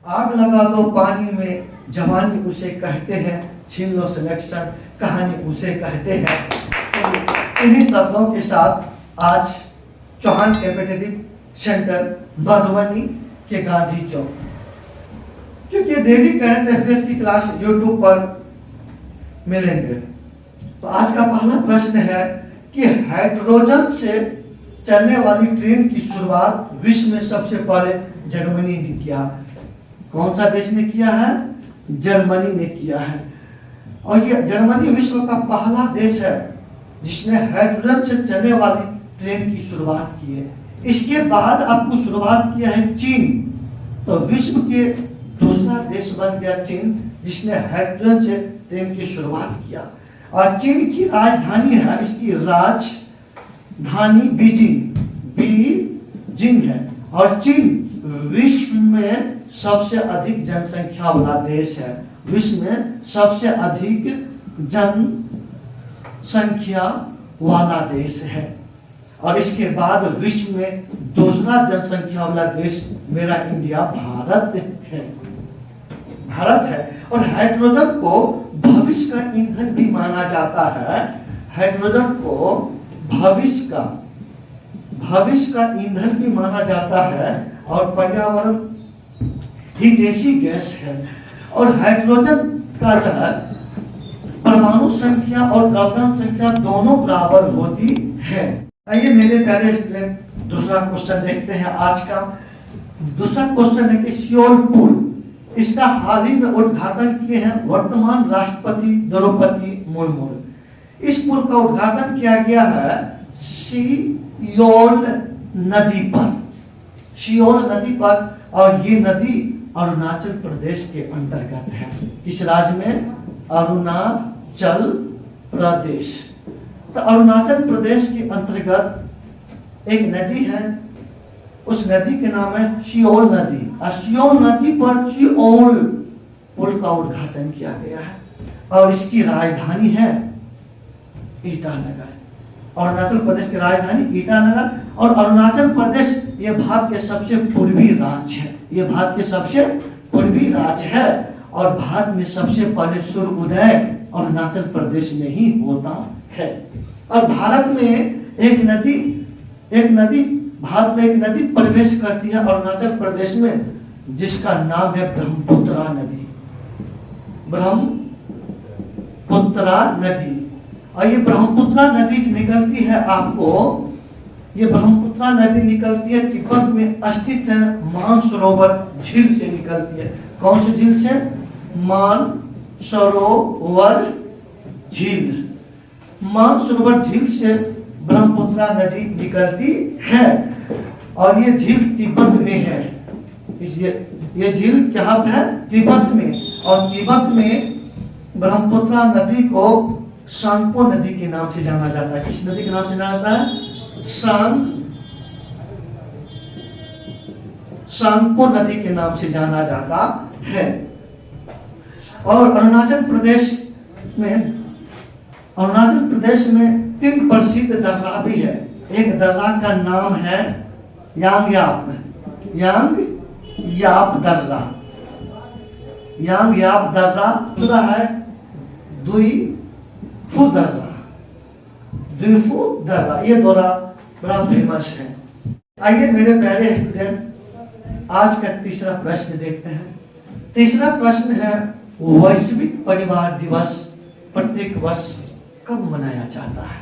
आग लगा दो पानी में, जवानी उसे कहते हैं, छीन लो सिलेक्शन, कहानी उसे कहते हैं। तो इन्हीं शब्दों के साथ आज चौहान कॉम्पिटिटिव सेंटर मधुबनी के गांधी चौक, क्योंकि डेली करंट अफेयर्स की क्लास यूट्यूब पर मिलेंगे। तो आज का पहला प्रश्न है कि हाइड्रोजन से चलने वाली ट्रेन की शुरुआत विश्व में सबसे पहले जर्मनी ने किया। कौन सा देश ने किया है? जर्मनी ने किया है। और ये जर्मनी विश्व का पहला देश है जिसने हाइड्रोजन से चलने वाली ट्रेन की शुरुआत की है। इसके बाद आपको शुरुआत किया है चीन। तो विश्व के दूसरा देश बन गया चीन जिसने हाइड्रोजन से ट्रेन की शुरुआत किया। और चीन की राजधानी है, इसकी राजधानी बीजिंग है। और चीन विश्व में सबसे अधिक जनसंख्या वाला देश है। विश्व में सबसे अधिक जनसंख्या वाला देश है। और इसके बाद विश्व में दूसरा जनसंख्या वाला देश मेरा इंडिया भारत है। और हाइड्रोजन को भविष्य का ईंधन भी माना जाता है। हाइड्रोजन को भविष्य का ईंधन भी माना जाता है और पर्यावरण हितैषी गैस है। और हाइड्रोजन का जो है परमाणु संख्या और द्रव्यमान संख्या दोनों बराबर होती है। आइए मेरे प्यारे स्टूडेंट, दूसरा क्वेश्चन देखते हैं आज का। दूसरा क्वेश्चन है कि सियोल पुल, इसका हाल ही में उद्घाटन किए हैं वर्तमान राष्ट्रपति द्रौपदी मुर्मू। इस पुल का उद्घाटन किया गया है सियोल नदी पर। और ये नदी अरुणाचल प्रदेश के अंतर्गत है। किस राज्य में? अरुणाचल प्रदेश। तो अरुणाचल प्रदेश के अंतर्गत एक नदी है, उस नदी के नाम है सियोल नदी। और सियोल नदी पर सियोल पुल का उद्घाटन किया गया है और इसकी राजधानी है ईटानगर। अरुणाचल प्रदेश की राजधानी ईटानगर। और अरुणाचल प्रदेश ये भारत के सबसे पूर्वी राज्य है। ये भारत के सबसे पूर्वी राज्य है और भारत में सबसे पहले सूर्योदय अरुणाचल प्रदेश में ही होता है। और भारत में एक नदी भारत में एक नदी प्रवेश करती है अरुणाचल प्रदेश में, जिसका नाम है ब्रह्मपुत्रा नदी। ब्रह्मपुत्रा नदी। और ये ब्रह्मपुत्रा नदी निकलती है ये ब्रह्मपुत्रा नदी निकलती है तिब्बत में स्थित है मानसरोवर झील से निकलती है। कौन सी झील से? मानसरोवर झील। मानसरोवर झील से ब्रह्मपुत्रा नदी निकलती है और ये झील तिब्बत में है। ये झील कहाँ पे है? तिब्बत में। और तिब्बत में ब्रह्मपुत्रा नदी को सांगपो नदी के नाम से जाना जाता है। किस नदी के नाम से जाना जाता है? सांगपो नदी के नाम से जाना जाता है। और अरुणाचल प्रदेश में 3 प्रसिद्ध दर्रा भी है। एक दर्रा का नाम है यांगयाप दर्रा। दूसरा है द्वीफू दर्रा। ये दर्रा बड़ा फेमस है। आइए मेरे प्यारे स्टूडेंट, आज का तीसरा प्रश्न देखते हैं। तीसरा प्रश्न है वैश्विक परिवार दिवस प्रत्येक वर्ष कब मनाया जाता है?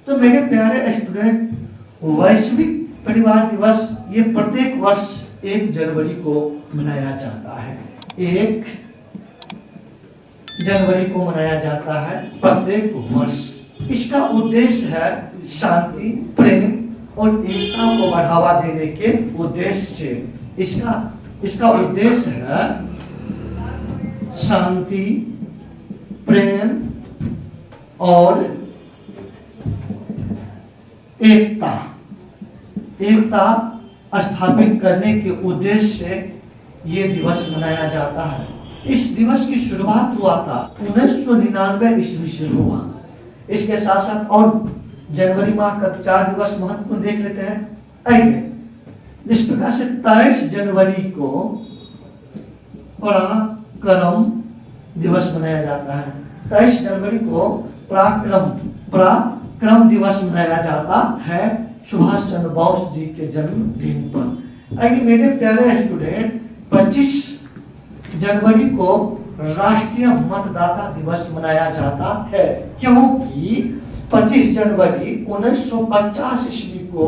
तो मेरे प्यारे स्टूडेंट, वैश्विक परिवार दिवस ये प्रत्येक वर्ष 1 जनवरी को मनाया जाता है। 1 जनवरी को मनाया जाता है प्रत्येक वर्ष। इसका उद्देश्य है शांति, प्रेम और एकता को बढ़ावा देने के उद्देश्य से। इसका उद्देश्य है शांति, प्रेम और एकता स्थापित करने के उद्देश्य से ये दिवस मनाया जाता है। इस दिवस की शुरुआत हुआ था 1999 ईस्वी से हुआ। इसके साथ साथ और जनवरी माह का 4 दिवस महत्वपूर्ण देख लेते हैं। जिस प्रकार से 23 जनवरी को पराक्रम दिवस मनाया जाता है। 23 जनवरी को पराक्रम दिवस मनाया जाता है सुभाष चंद्र बोस जी के जन्मदिन पर। आइए मेरे प्यारे स्टूडेंट, 25 जनवरी को राष्ट्रीय मतदाता दिवस मनाया जाता है, क्योंकि 25 जनवरी 1950 ईस्वी को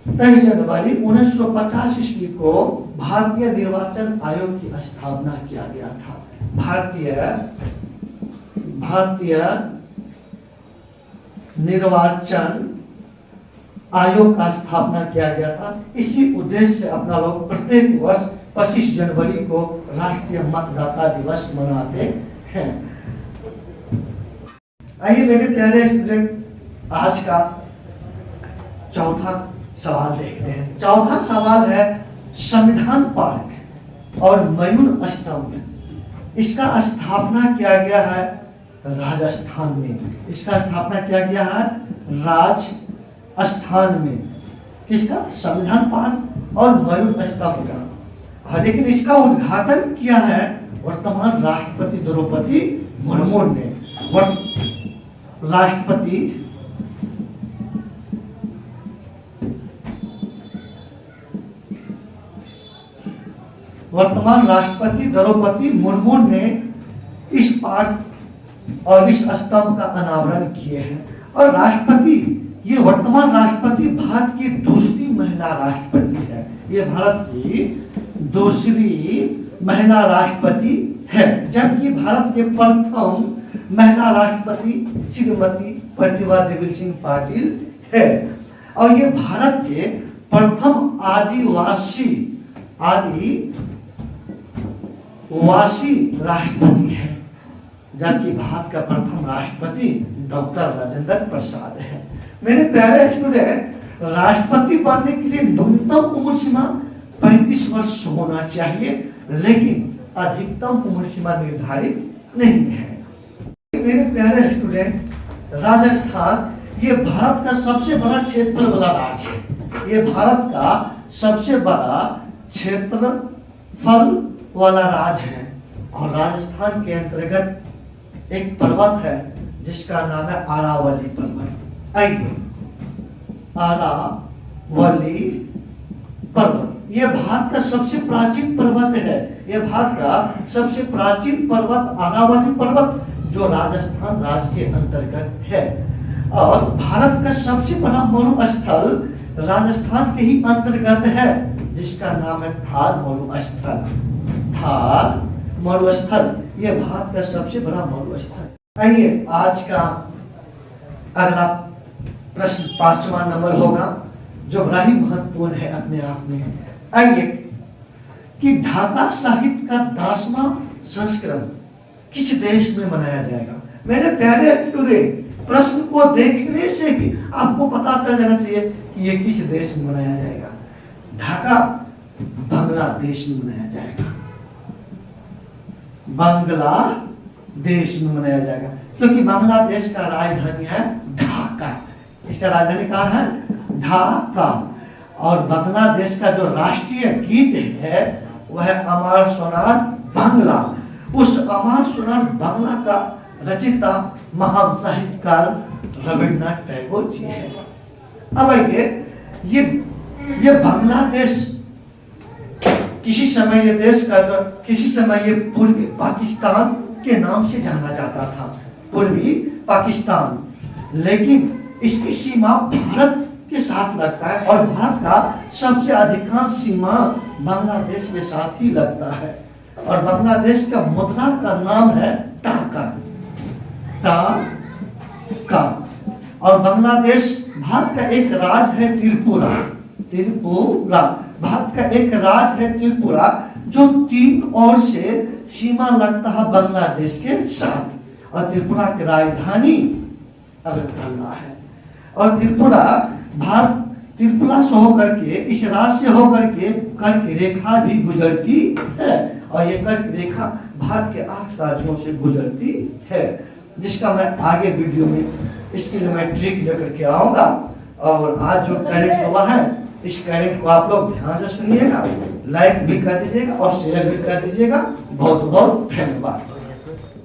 23 जनवरी 1950 ईस्वी को भारतीय निर्वाचन आयोग की स्थापना किया गया था। भारतीय निर्वाचन आयोग का स्थापना किया गया था। इसी उद्देश्य से अपना लोग प्रत्येक वर्ष 25 जनवरी को राष्ट्रीय मतदाता दिवस मनाते हैं। आइए मेरे प्यारे स्टूडेंट, आज का चौथा सवाल देखते हैं। चौथा सवाल है संविधान पार्क और मयूर स्तंभ, इसका स्थापना किया गया है राजस्थान में। इसका स्थापना किया गया है राजस्थान में। किसका? संविधान पार्क और मयूर स्तंभ का। लेकिन इसका उद्घाटन किया है वर्तमान राष्ट्रपति द्रौपदी मुर्मू ने। वर्तमान राष्ट्रपति द्रौपदी मुर्मू ने इस पार्क और इस स्तंभ का अनावरण किए हैं। और राष्ट्रपति, ये वर्तमान राष्ट्रपति भारत की दूसरी महिला राष्ट्रपति है। ये भारत की दूसरी महिला राष्ट्रपति है, जबकि भारत के प्रथम महिला राष्ट्रपति श्रीमती प्रतिभा देवी सिंह पाटिल है। और ये भारत के प्रथम आदिवासी राष्ट्रपति है, जबकि भारत का प्रथम राष्ट्रपति डॉक्टर राजेंद्र प्रसाद है। मेरे प्यारे स्टूडेंट, राष्ट्रपति बनने के लिए न्यूनतम उम्र सीमा 35 वर्ष होना चाहिए, लेकिन अधिकतम उम्र सीमा निर्धारित नहीं है। मेरे प्यारे स्टूडेंट, राजस्थान ये भारत का सबसे बड़ा क्षेत्र वाला राज्य है। ये भारत का सबसे बड़ा क्षेत्रफल वाला राज्य है। और राजस्थान के अंतर्गत एक पर्वत है जिसका नाम है अरावली पर्वत। आइए, अरावली पर्वत यह भारत का सबसे प्राचीन पर्वत है। यह भारत का सबसे प्राचीन पर्वत अरावली पर्वत, जो राजस्थान राज्य के अंतर्गत है। और भारत का सबसे बड़ा मरुस्थल राजस्थान के ही अंतर्गत है, जिसका नाम है थार मरुस्थल। थार मरुस्थल यह भारत का सबसे बड़ा मरुस्थल। आइए, आज का अगला प्रश्न 5वां नंबर होगा, जो बड़ा ही महत्वपूर्ण है अपने आप में। आइए, कि ढाका साहित्य का 10वां संस्करण किस देश में मनाया जाएगा? मेरे प्यारे स्टूडेंट, प्रश्न को देखने से ही आपको पता चल जाना चाहिए कि ये किस देश में मनाया जाएगा। ढाका बांग्लादेश में मनाया जाएगा। बांग्लादेश में मनाया जाएगा, क्योंकि बांग्लादेश का राजधानी है ढाका। इसका राजधानी कहाँ है? ढाका। और बांग्लादेश का जो राष्ट्रीय गीत है वह है अमर सोनार बांग्ला। उस अमर सोनार बांग्ला का रचयिता महान साहित्यकार रविन्द्रनाथ टैगोर जी है। अब आइए, ये बांग्लादेश किसी समय ये देश का जो किसी समय ये पूर्वी पाकिस्तान के नाम से जाना जाता था, पूर्वी पाकिस्तान। लेकिन इसकी सीमा भारत के साथ लगता है, और भारत का सबसे अधिकांश सीमा बांग्लादेश के साथ ही लगता है। और बांग्लादेश का मुद्रा का नाम है टाका। टाका। और बांग्लादेश, भारत का एक राज्य है त्रिपुरा। त्रिपुरा भारत का एक राज्य है त्रिपुरा, जो 3 ओर से सीमा लगता है बांग्लादेश के साथ। और त्रिपुरा की राजधानी अगरतला है। और त्रिपुरा से होकर के, इस राज्य से होकर के कर्क रेखा भी गुजरती है। और ये कर्क रेखा भारत के 8 राज्यों से गुजरती है, जिसका मैं आगे वीडियो में इसके लिए मैं ट्रिक लेकर के आऊंगा। और आज जो कैरेट हुआ है, इस कैरेट को आप लोग ध्यान से सुनिएगा। लाइक भी कर दीजिएगा और शेयर भी कर दीजिएगा। बहुत बहुत धन्यवाद।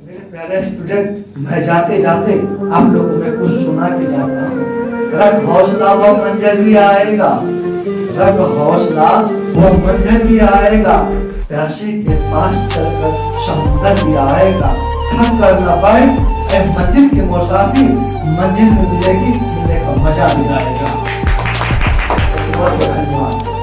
मेरे प्यारे स्टूडेंट, मैं जाते जाते आप लोगों में कुछ सुना के जाता हूँ। रख हौसला वो मंजर भी आएगा, रख हौसला वो मंजर भी आएगा, प्यासे के पास चलकर समुंदर भी आएगा। थक कर न बैठ मंजिल के मुसाफिर, मंजिल में मिलेगी, मिलने का मजा भी आएगा। बहुत बहुत धन्यवाद।